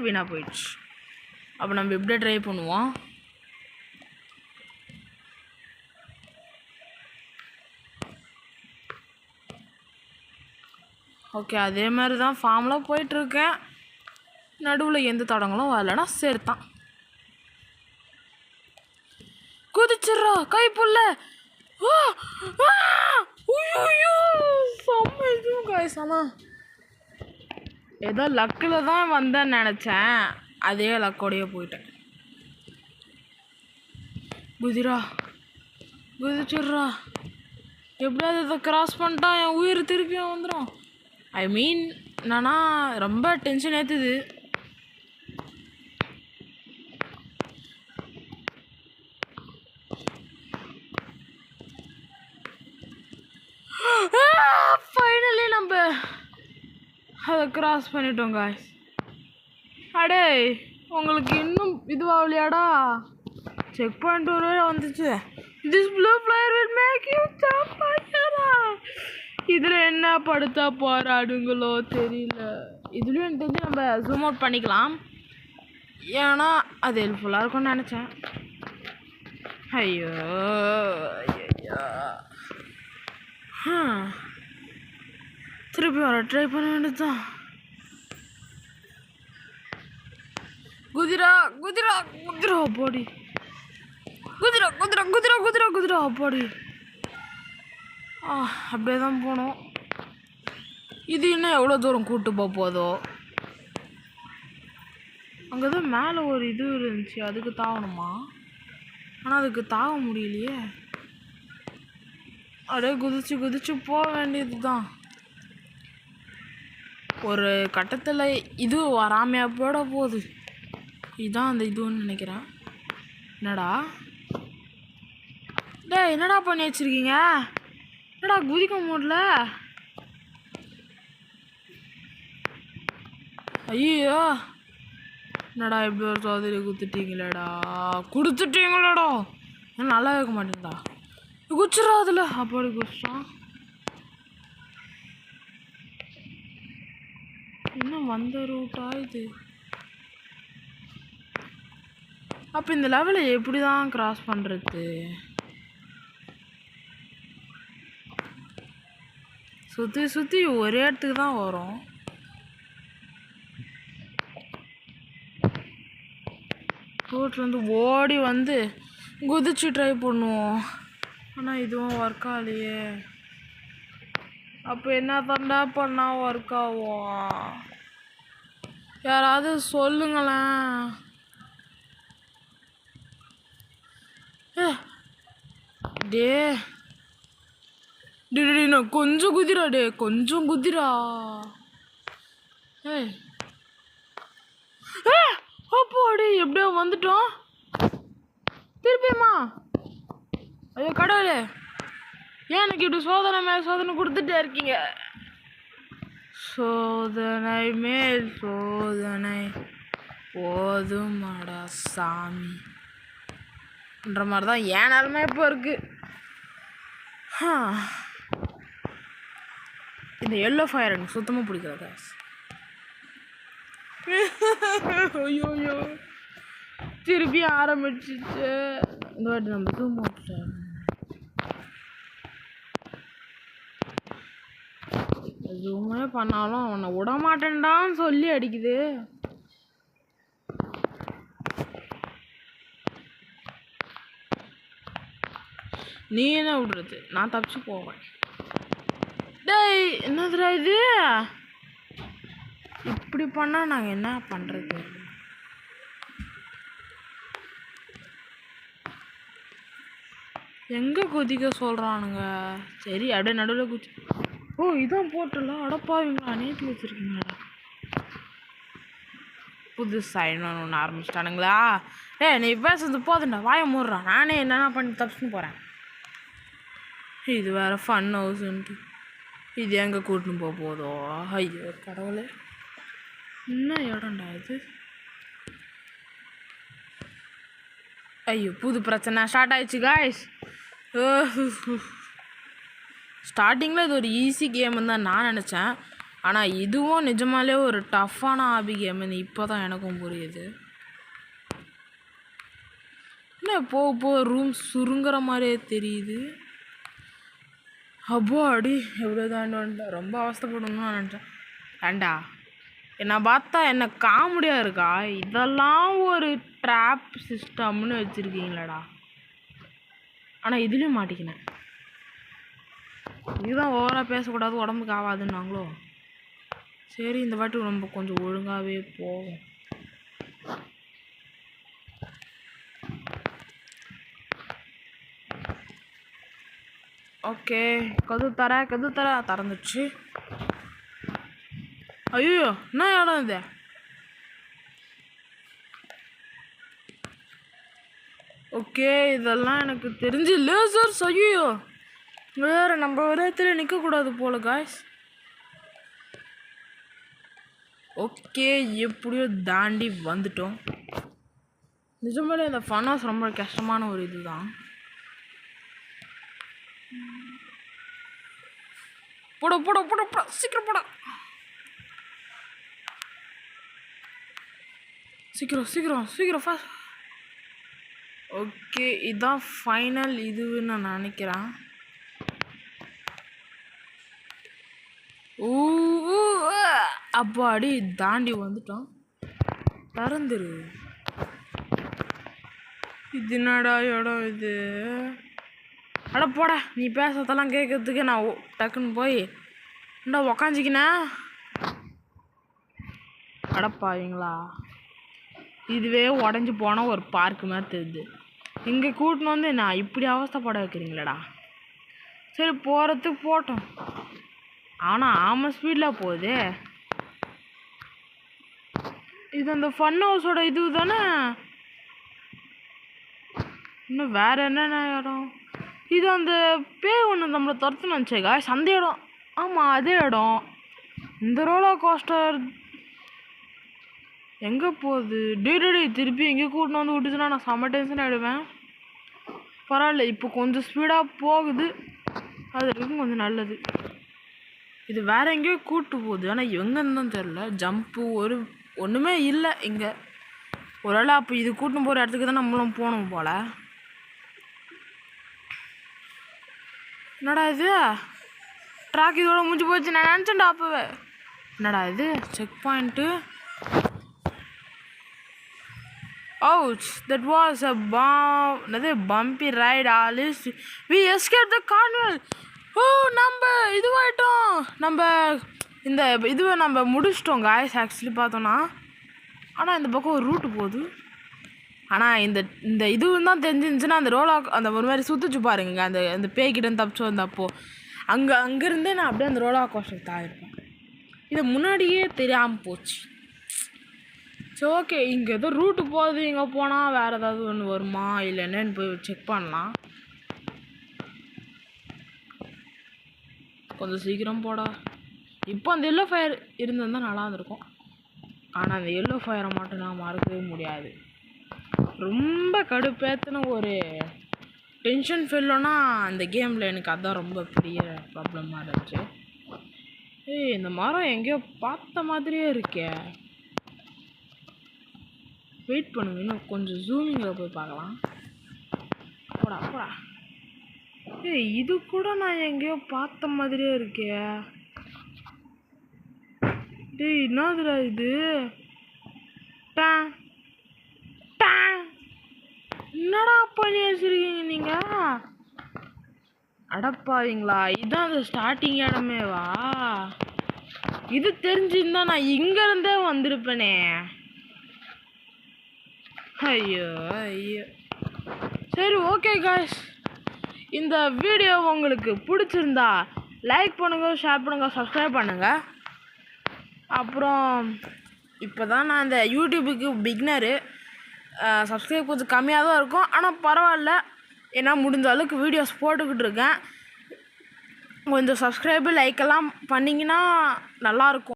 வீணாக போயிடுச்சு. அப்போ நம்ம இப்படியே ட்ரை பண்ணுவோம். ஓகே, அதே மாதிரி தான் ஃபார்மில் போயிட்டுருக்கேன். நடுவில் எந்த தடங்களும் வரலன்னா சேர்த்தான். குதிச்சிட்றா கைப்புள்ள. செம்ம இதுவும் காய்ஸாலாம் ஏதோ லக்கில் தான் வந்தேன்னு நினச்சேன். அதே லக்கோடையே போயிட்டேன். குதிச்சிட்றா. எப்படியாவது இதை கிராஸ் பண்ணிட்டா என் உயிர் திருப்பியும் வந்துடும். ஐ மீன் என்னன்னா ரொம்ப டென்ஷன் ஏற்றுது. ஃபைனலி நம்ம அதை கிராஸ் பண்ணிட்டோம் காய்ஸ். அடே உங்களுக்கு இன்னும் இதுவாகலையாடா? செக் பாயிண்ட் ஒரு வந்துச்சு. This blue flyer will make you jump ஹையரா. இதில் என்ன படுத்தா போராடுங்களோ தெரியல. இதுலேயும் எனக்கு தெரிஞ்சு நம்ம ஜூம் அவுட் பண்ணிக்கலாம். ஏன்னா அது ஹெல்ப்ஃபுல்லாக இருக்கும்னு நினச்சேன். ஐயோ திருப்பி வர ட்ரை பண்ண வேண்டியதுதான். குதிரா போடி. குதிரா போடி. அப்படியே தான் போனோம். இது இன்னும் எவ்வளோ தூரம் கூட்டு போதோ. அங்கே தான் மேலே ஒரு இது இருந்துச்சு, அதுக்கு தாவணுமா? ஆனால் அதுக்கு தாவ முடியலையே. அப்படியே குதிச்சு போக வேண்டியது தான். ஒரு கட்டத்தில் இது வராமையா போட போகுது. இதுதான் அந்த இதுன்னு நினைக்கிறேன். என்னடா என்னடா பண்ணி வச்சிருக்கீங்க? என்னடா குதிக்க முடியல? ஐயோ என்னடா இப்படி ஒரு சோதரி கொடுத்துட்டீங்களேடா. நல்லா இருக்க மாட்டேங்கடா. குச்சிடா அதில். அப்படி குச்சிட்டான். இன்னும் வந்த ரூட்டா இது? அப்போ இந்த லெவலை எப்படி தான் கிராஸ் பண்ணுறது? சுற்றி ஒரே இடத்துக்கு தான் வரும். ரோட்லேருந்து ஓடி வந்து குதிச்சு ட்ரை பண்ணுவோம். ஆனால் இதுவும் ஒர்க் ஆகலையே. அப்போ என்ன தண்டா பண்ணால் ஒர்க் ஆகும்? யாராவது சொல்லுங்களேன். கொஞ்சம் குதிரா. அப்போடி எப்படியோ வந்துட்டோம். திருப்பியுமா? ஐயோ கடவுளே, ஏன் எனக்கு இப்படி சோதனை மேல் சோதனை கொடுத்துட்டே இருக்கீங்க? சோதனை மேல் சோதனை போதுமாடா சாமின்ற மாதிரி தான் ஏன் நிலமை இப்போ இருக்கு. இந்த எல்லோ ஃபயர் எனக்கு சுத்தமாக பிடிக்கல காஸ். ஐயோ திருப்பி ஆரம்பிச்சிச்சு. இந்த வாட்டி நம்ம ஜூம் அவுட் ஜூமே பண்ணாலும் அவனை விட மாட்டேன்டான்னு சொல்லி அடிக்குது. நீ என்ன விடுறது? நான் தப்பிச்சு போவேன். டேய் என்னதுடா இது? இப்படி பண்ணால் நாங்கள் என்ன பண்ணுறது? எங்கே குதிக்க சொல்கிறானுங்க? சரி அப்படியே நடுவில் குதி. இதான் போட்டல. அடப்பாவீங்களா, நேற்று வச்சுருக்கீங்களா? புதுசாக இன்னொன்று ஆரம்பிச்சிட்டானுங்களா? நீ பேசுறது போதுண்டா, வாயை மூடுறான். நானே என்னென்ன பண்ணி தப்பிச்சுன்னு போகிறேன். இது வேறு ஃபன் ஹவுஸுன்ட்டு இது எங்கே கூட்டின்னு போதோ? ஐயோ கடவுளே, என்ன இடம்டா இது? ஐயோ புது பிரச்சனை ஸ்டார்ட் ஆயிடுச்சு காய்ஸ். ஸ்டார்டிங்கில் இது ஒரு ஈஸி கேம்னு தான் நான் நினச்சேன். ஆனால் இதுவும் நிஜமாலே ஒரு டஃப்பான ஹாபி கேம்னு இப்போ தான் எனக்கும் புரியுது. என்ன போக ரூம் சுருங்குற மாதிரியே தெரியுது. அப்போ அடி எவ்வளோ தாண்டி ரொம்ப அவஸ்தைப்படணும்னு நான் நினச்சேன். ஏண்டா என்னை பார்த்தா என்ன காமெடியாக இருக்கா? இதெல்லாம் ஒரு ட்ராப் சிஸ்டம்னு வச்சுருக்கீங்களாடா. ஆனால் இதுலேயும் மாட்டிக்கினேன். இதுதான் ஓவராக பேசக்கூடாது, உடம்புக்கு ஆகாதுன்னாங்களோ. சரி இந்த வாட்டி நம்ம கொஞ்சம் ஒழுங்காகவே போவோம். ஓகே கது தர திறந்துச்சு. ஐயோ என்ன இடம் இது? ஓகே இதெல்லாம் எனக்கு தெரிஞ்சு லேசர்ஸ். ஐயோ வேறு நம்ம இடத்துல நிற்கக்கூடாது போல காய்ஸ். ஓகே எப்படியோ தாண்டி வந்துட்டோம். நிஜமாலே இந்த ஃபன்னாஸ் ரொம்ப கஷ்டமான ஒரு இதுதான். போட போட போட போட சீக்கிரம் போட. சீக்கிரம் சீக்கிரம் சீக்கிரம் ஃபாஸ்ட். ஓகே இதுதான் ஃபைனல் இதுன்னு நான் நினைக்கிறேன். அப்பாடி தாண்டி வந்துட்டோம். திறந்துரு. இது என்னடா இடம் இது? அட போட, நீ பேசுறதெல்லாம் கேட்கறதுக்கு நான் டக்குன்னு போய் இண்டா உக்காஞ்சிக்கினே. அடப்பாவீங்களா, இதுவே உடஞ்சி போனால் ஒரு பார்க்கு மாதிரி தெரியுது. இங்கே கூட்டின்னு வந்து நான் இப்படி அவஸ்தைப்பட வைக்கிறீங்களடா. சரி போகிறதுக்கு போட்டோம். ஆனால் ஆமாம் ஸ்பீடில் போகுது. இது அந்த ஃபன் ஹவுஸோட இது தானே? இன்னும் வேறு என்னென்ன இடம்? இது அந்த பேய் ஒன்று நம்மளை துரத்துன்னு வந்துச்சேக்கா, அந்த இடம். ஆமாம் அதே இடம். இந்த ரோலர் கோஸ்டர் எங்கே போகுது? டே திருப்பி எங்கே கூட்டின்னு வந்து விட்டுச்சுன்னா நான் செம்ம டென்ஷன் ஆகிடுவேன். பரவாயில்ல இப்போ கொஞ்சம் ஸ்பீடாக போகுது, அது வரைக்கும் கொஞ்சம் நல்லது. இது வேறு எங்கேயோ கூப்பிட்டு போகுது, ஆனால் எங்கேன்னு தான் தெரில. ஜம்ப்பு ஒன்றுமே இல்லை இங்கே. ஒரு வேளை அப்போ இது கூட்டின்னு போகிற இடத்துக்கு தான் நம்மளும் போகணும் போல். என்னடா இது ட்ராக் இதோட முடிஞ்சு போச்சு நான் நினச்சேன்டா அப்போவே. என்னடா இது check point? Ouch, that was a bumpy ride, Alice. We escaped the carnival. நம்ம இதுவாயிட்டோம். நம்ம இந்த இதுவை நம்ம முடிச்சிட்டோம் காய்ஸ் ஆக்சுவலி பார்த்தோன்னா. ஆனால் இந்த பக்கம் ஒரு ரூட்டு போகுது. ஆனால் இந்த இதுவும் தான் தெரிஞ்சிருந்துச்சுன்னா அந்த அந்த ஒரு மாதிரி சுற்றுச்சு பாருங்க. அந்த பேய்கிட்ட தப்பிச்சு வந்தப்போ அங்கேருந்தே நான் அப்படியே அந்த ரோலர் கோஸ்டர் தாயிருப்பேன். இது முன்னாடியே தெரியாமல் போச்சு. சரி ஓகே, இங்கே ஏதோ ரூட்டு போகுது. இங்கே போனால் வேறு ஏதாவது ஒன்று வருமா இல்லை என்னன்னு போய் செக் பண்ணலாம். கொஞ்சம் சீக்கிரம் போடா. இப்போ அந்த எல்லோ ஃபயர் இருந்திருந்தால் நல்லா இருந்திருக்கும். ஆனால் அந்த எல்லோ ஃபயரை மட்டும் நான் மறக்கவே முடியாது. ரொம்ப கடுப்பேற்றின ஒரு டென்ஷன் ஃபெல்லோன்னா அந்த கேமில் எனக்கு அதுதான் ரொம்ப பெரிய ப்ராப்ளமாக இருந்துச்சு. இந்த மரம் எங்கேயோ பார்த்த மாதிரியே இருக்கே. வெயிட் பண்ணுங்க, இன்னும் கொஞ்சம் ஜூமிங்கில் போய் பார்க்கலாம். போடா. இது கூட நான் எங்கேயோ பார்த்த மாதிரியே இருக்கே. என்னதுடா இது? என்னடா பண்ணி வச்சிருக்கீங்க நீங்கள்? அடப்பாவீங்களா, இதுதான் அந்த ஸ்டார்டிங் இடமேவா? இது தெரிஞ்சிருந்தா நான் இங்கேருந்தே வந்திருப்பேனே. ஐயோ சரி ஓகே காய்ஸ், இந்த வீடியோ உங்களுக்கு பிடிச்சிருந்தா லைக் பண்ணுங்கள், ஷேர் பண்ணுங்கள், சப்ஸ்கிரைப் பண்ணுங்கள். அப்புறம் இப்போ தான் நான் இந்த யூடியூபுக்கு பிகினரு. சப்ஸ்கிரைப் கொஞ்சம் கம்மியாக தான் இருக்கும், ஆனால் பரவாயில்ல, ஏன்னா முடிஞ்ச அளவுக்கு வீடியோஸ் போட்டுக்கிட்டு இருக்கேன். கொஞ்சம் சப்ஸ்கிரைபு லைக்கெல்லாம் பண்ணிங்கன்னா நல்லாயிருக்கும்.